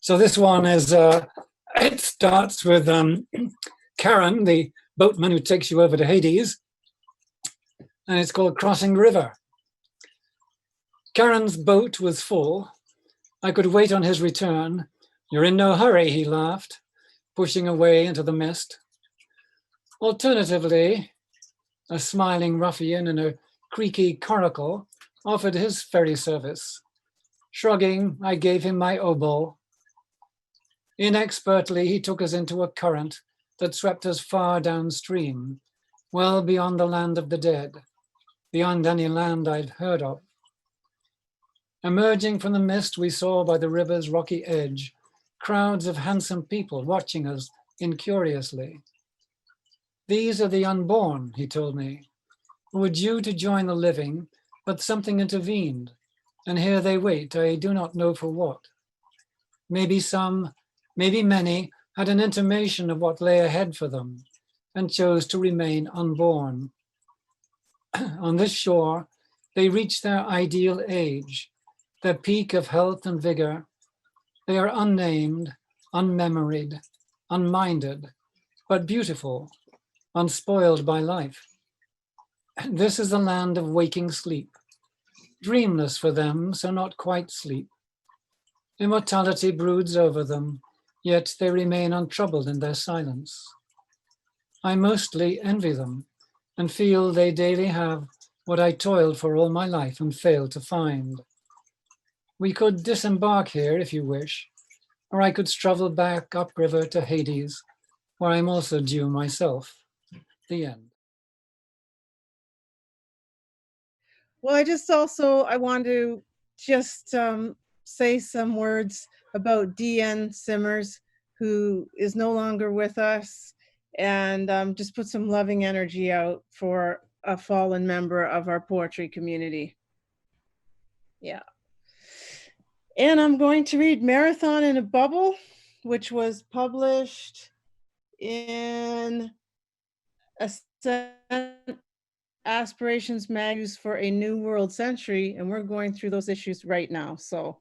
So this one is, it starts with Karen, the boatman who takes you over to Hades, and it's called Crossing the River. Karen's boat was full. I could wait on his return. You're in no hurry, he laughed, pushing away into the mist. Alternatively, a smiling ruffian in a creaky coracle offered his ferry service. Shrugging, I gave him my oboe. Inexpertly, he took us into a current that swept us far downstream, well beyond the land of the dead, beyond any land I'd heard of. Emerging from the mist, we saw by the river's rocky edge crowds of handsome people watching us incuriously. These are the unborn, he told me, who were due to join the living, but something intervened, and here they wait, I do not know for what. Maybe some, maybe many, had an intimation of what lay ahead for them and chose to remain unborn. On this shore, they reach their ideal age, their peak of health and vigor. They are unnamed, unmemoried, unminded, but beautiful, unspoiled by life. This is the land of waking sleep, dreamless for them, so not quite sleep. Immortality broods over them, yet they remain untroubled in their silence. I mostly envy them and feel they daily have what I toiled for all my life and failed to find. We could disembark here if you wish, or I could struggle back upriver to Hades, where I'm also due myself. The end. Well, I want to just say some words about D.N. Simmers, who is no longer with us, and just put some loving energy out for a fallen member of our poetry community. Yeah. And I'm going to read Marathon in a Bubble, which was published in Aspirations Magazine for a New World Century, and we're going through those issues right now. So,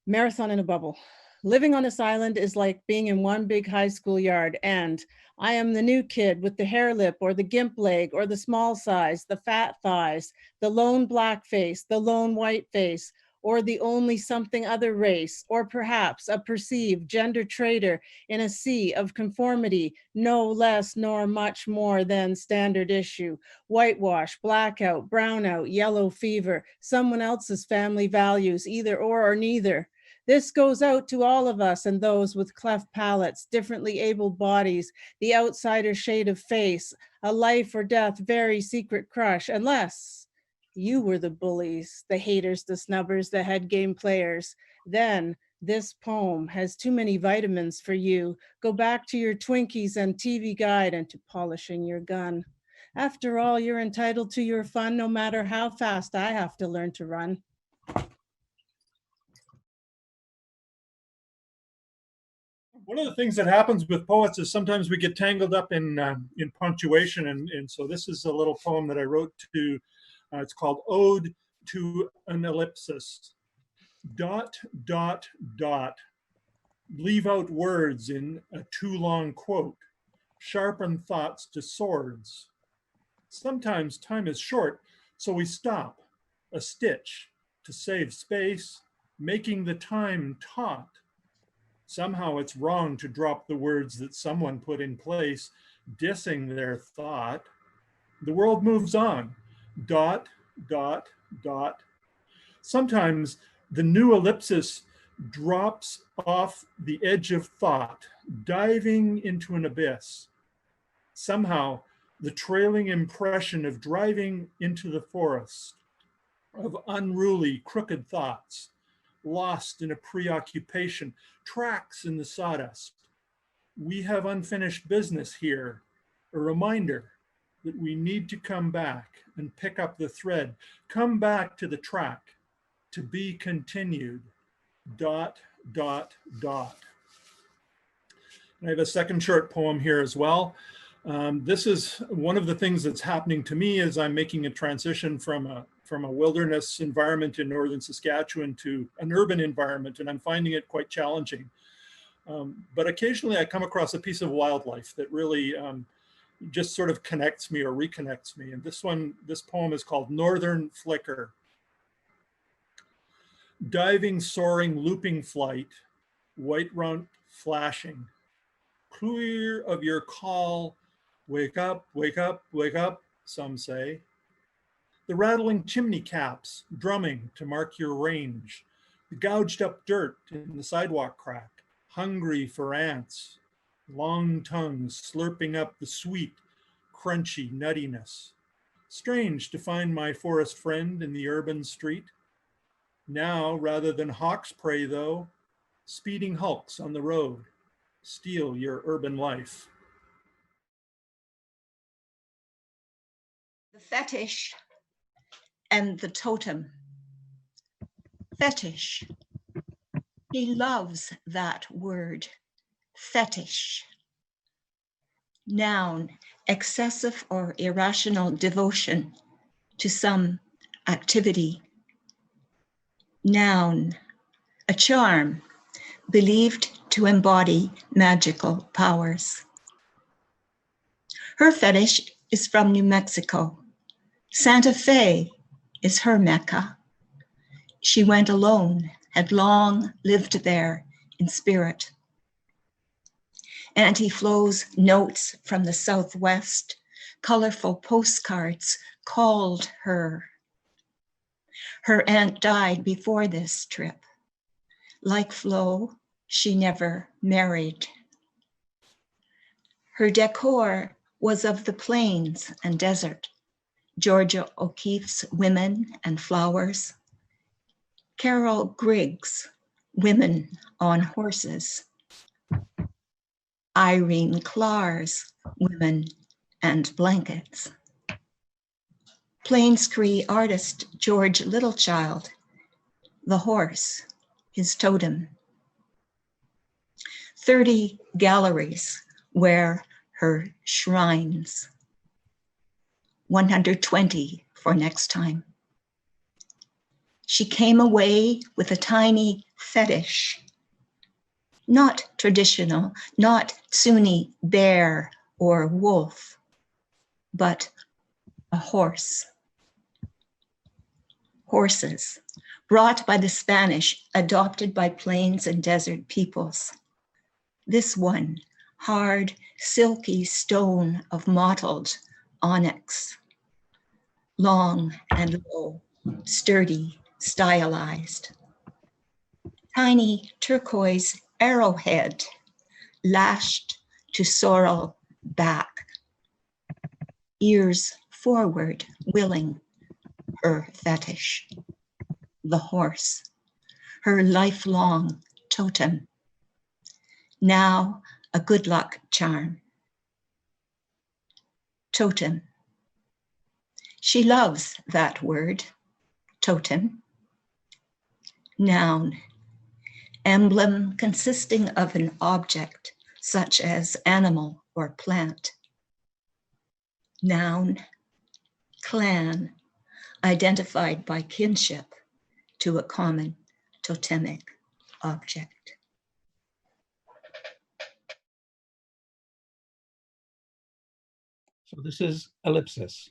Marathon in a Bubble. Living on this island is like being in one big high school yard, and I am the new kid with the hair lip or the gimp leg or the small size, the fat thighs, the lone black face, the lone white face, or the only something other race, or perhaps a perceived gender traitor in a sea of conformity, no less nor much more than standard issue, whitewash, blackout, brownout, yellow fever, someone else's family values, either or neither. This goes out to all of us and those with cleft palates, differently abled bodies, the outsider shade of face, a life or death very secret crush, unless you were the bullies, the haters, the snubbers, the head game players. Then this poem has too many vitamins for you. Go back to your Twinkies and TV Guide and to polishing your gun. After all, you're entitled to your fun, no matter how fast I have to learn to run. One of the things that happens with poets is sometimes we get tangled up in punctuation, and so this is a little poem that I wrote to. It's called Ode to an Ellipsis. Dot, dot, dot. Leave out words in a too long quote. Sharpen thoughts to swords. Sometimes time is short, so we stop a stitch to save space, making the time taut. Somehow it's wrong to drop the words that someone put in place, dissing their thought. The world moves on. Dot, dot, dot. Sometimes the new ellipsis drops off the edge of thought, diving into an abyss. Somehow, the trailing impression of driving into the forest, of unruly, crooked thoughts, lost in a preoccupation, tracks in the sawdust. We have unfinished business here, a reminder that we need to come back and pick up the thread, come back to the track, to be continued, dot, dot, dot. I have a second short poem here as well. This is one of the things that's happening to me as I'm making a transition from a wilderness environment in northern Saskatchewan to an urban environment, and I'm finding it quite challenging. But occasionally I come across a piece of wildlife that really just sort of connects me or reconnects me. And this poem is called Northern Flicker. Diving, soaring, looping flight, white rump flashing, clear of your call, wake up, wake up, wake up, some say. The rattling chimney caps, drumming to mark your range, the gouged up dirt in the sidewalk crack, hungry for ants, long tongues slurping up the sweet, crunchy nuttiness. Strange to find my forest friend in the urban street. Now, rather than hawks prey though, speeding hulks on the road steal your urban life. The fetish and the totem. Fetish. He loves that word, fetish. Noun, excessive or irrational devotion to some activity. Noun, a charm believed to embody magical powers. Her fetish is from New Mexico. Santa Fe is her Mecca. She went alone, had long lived there in spirit. Auntie Flo's notes from the Southwest, colorful postcards called her. Her aunt died before this trip. Like Flo, she never married. Her decor was of the plains and desert, Georgia O'Keeffe's Women and Flowers, Carol Griggs' Women on Horses, Irene Clark's Women and Blankets, Plains Cree artist George Littlechild, the horse, his totem. 30 galleries where her shrines, 120 for next time. She came away with a tiny fetish, not traditional, not Sunni bear or wolf, but a horse. Horses, brought by the Spanish, adopted by plains and desert peoples. This one, hard, silky stone of mottled onyx, long and low, sturdy, stylized. Tiny turquoise arrowhead, lashed to sorrel back, ears forward, willing, her fetish, the horse, her lifelong totem, now a good luck charm. Totem. She loves that word, totem. Noun, emblem consisting of an object such as animal or plant. Noun, clan, identified by kinship to a common totemic object. So this is Elipsis.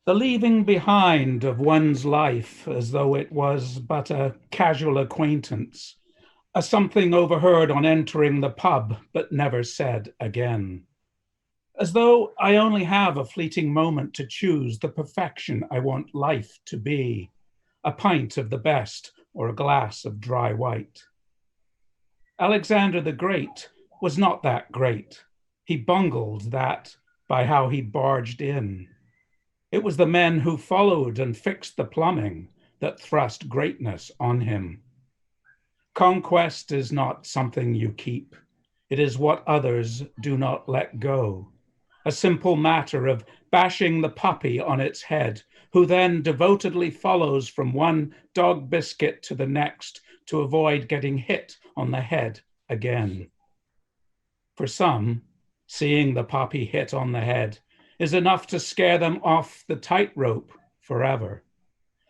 The leaving behind of one's life as though it was but a casual acquaintance, a something overheard on entering the pub but never said again. As though I only have a fleeting moment to choose the perfection I want life to be, a pint of the best or a glass of dry white. Alexander the Great was not that great. He bungled that by how he barged in. It was the men who followed and fixed the plumbing that thrust greatness on him. Conquest is not something you keep. It is what others do not let go. A simple matter of bashing the puppy on its head, who then devotedly follows from one dog biscuit to the next to avoid getting hit on the head again. For some, seeing the puppy hit on the head is enough to scare them off the tightrope forever.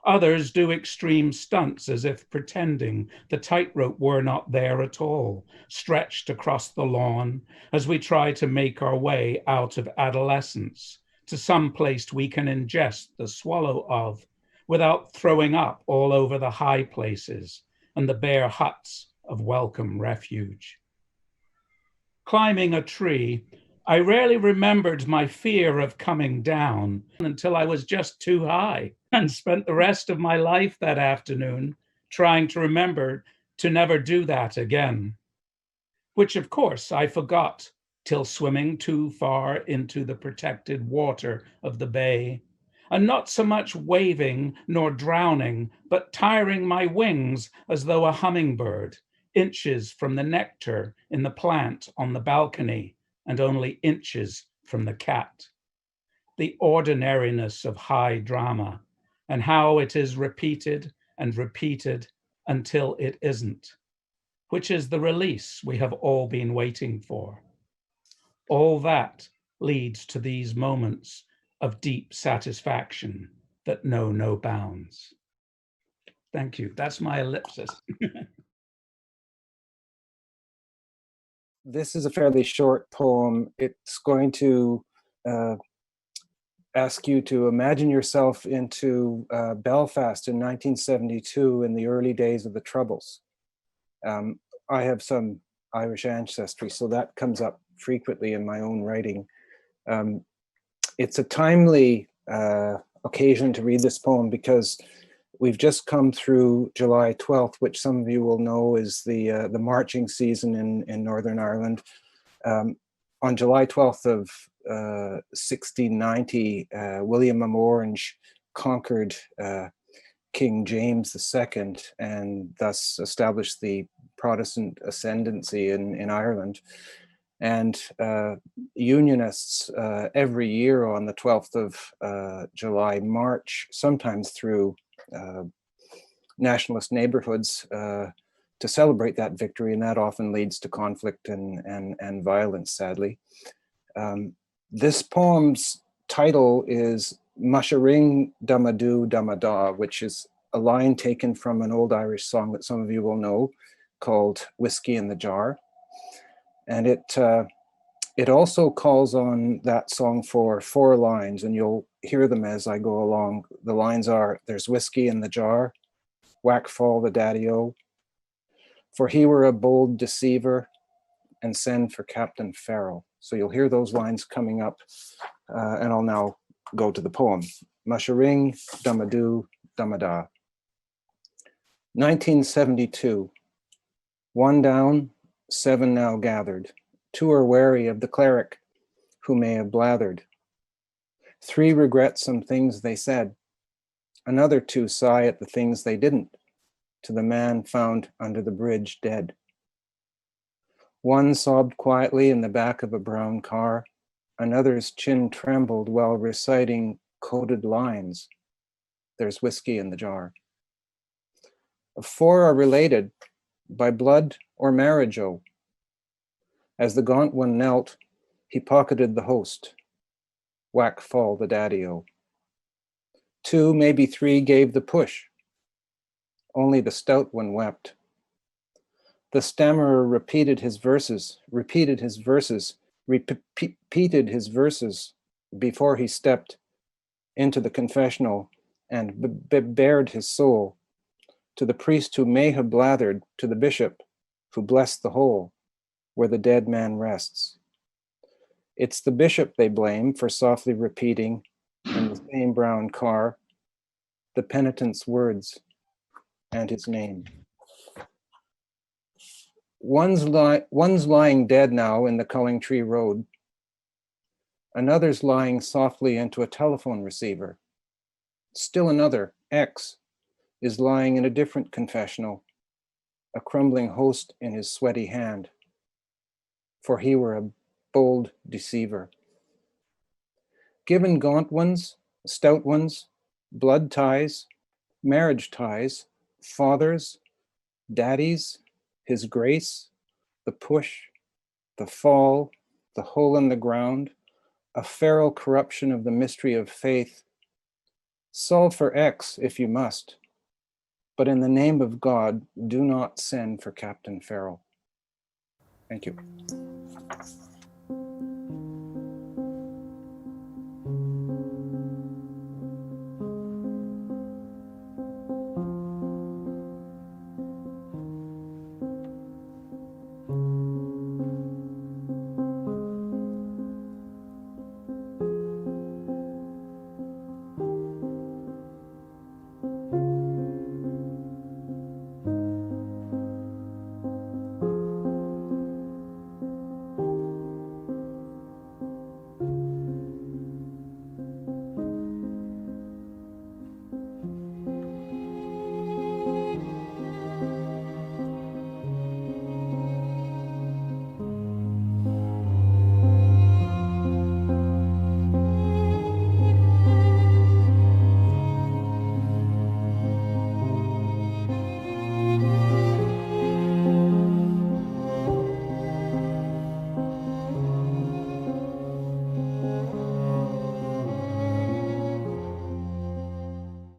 Others do extreme stunts as if pretending the tightrope were not there at all, stretched across the lawn as we try to make our way out of adolescence to some place we can ingest the swallow of without throwing up all over the high places and the bare huts of welcome refuge. Climbing a tree, I rarely remembered my fear of coming down until I was just too high, and spent the rest of my life that afternoon trying to remember to never do that again, which of course I forgot till swimming too far into the protected water of the bay, and not so much waving nor drowning, but tiring my wings as though a hummingbird, inches from the nectar in the plant on the balcony, and only inches from the cat. The ordinariness of high drama, and how it is repeated and repeated until it isn't, which is the release we have all been waiting for. All that leads to these moments of deep satisfaction that know no bounds. Thank you. That's my ellipsis. This is a fairly short poem. It's going to ask you to imagine yourself into Belfast in 1972 in the early days of the Troubles. I have some Irish ancestry, so that comes up frequently in my own writing. It's a timely occasion to read this poem because we've just come through July 12th, which some of you will know is the marching season in Northern Ireland. On July 12th of 1690, William of Orange conquered King James II and thus established the Protestant ascendancy in Ireland. And Unionists every year on the 12th of July march, sometimes through nationalist neighborhoods to celebrate that victory, and that often leads to conflict and violence, sadly. This poem's title is Masha Damada, which is a line taken from an old Irish song that some of you will know called Whiskey in the Jar. And it also calls on that song for 4 lines, and you'll hear them as I go along. The lines are, there's whiskey in the jar, whack fall the daddy-o, for he were a bold deceiver, and send for Captain Farrell. So you'll hear those lines coming up, and I'll now go to the poem. Masharing Damadu Damada. 1972. 1 down, 7 now gathered. 2 are wary of the cleric who may have blathered. 3 regret some things they said. Another 2 sigh at the things they didn't, to the man found under the bridge dead. 1 sobbed quietly in the back of a brown car. Another's chin trembled while reciting coded lines. There's whiskey in the jar. 4 are related by blood or marriage, oh. As the gaunt one knelt, he pocketed the host. Whack fall the daddy-o. 2, maybe 3 gave the push. Only the stout one wept. The stammerer repeated his verses before he stepped into the confessional and bared his soul to the priest who may have blathered, to the bishop who blessed the whole where the dead man rests. It's the bishop they blame for softly repeating in the same brown car the penitent's words and his name. One's lying dead now in the Cullingtree Road. Another's lying softly into a telephone receiver. Still another, X, is lying in a different confessional, a crumbling host in his sweaty hand, for he were a bold deceiver. Given gaunt ones, stout ones, blood ties, marriage ties, fathers, daddies, his grace, the push, the fall, the hole in the ground, a feral corruption of the mystery of faith, Solve for X if you must, but in the name of God, do not send for Captain Farrell. Thank you.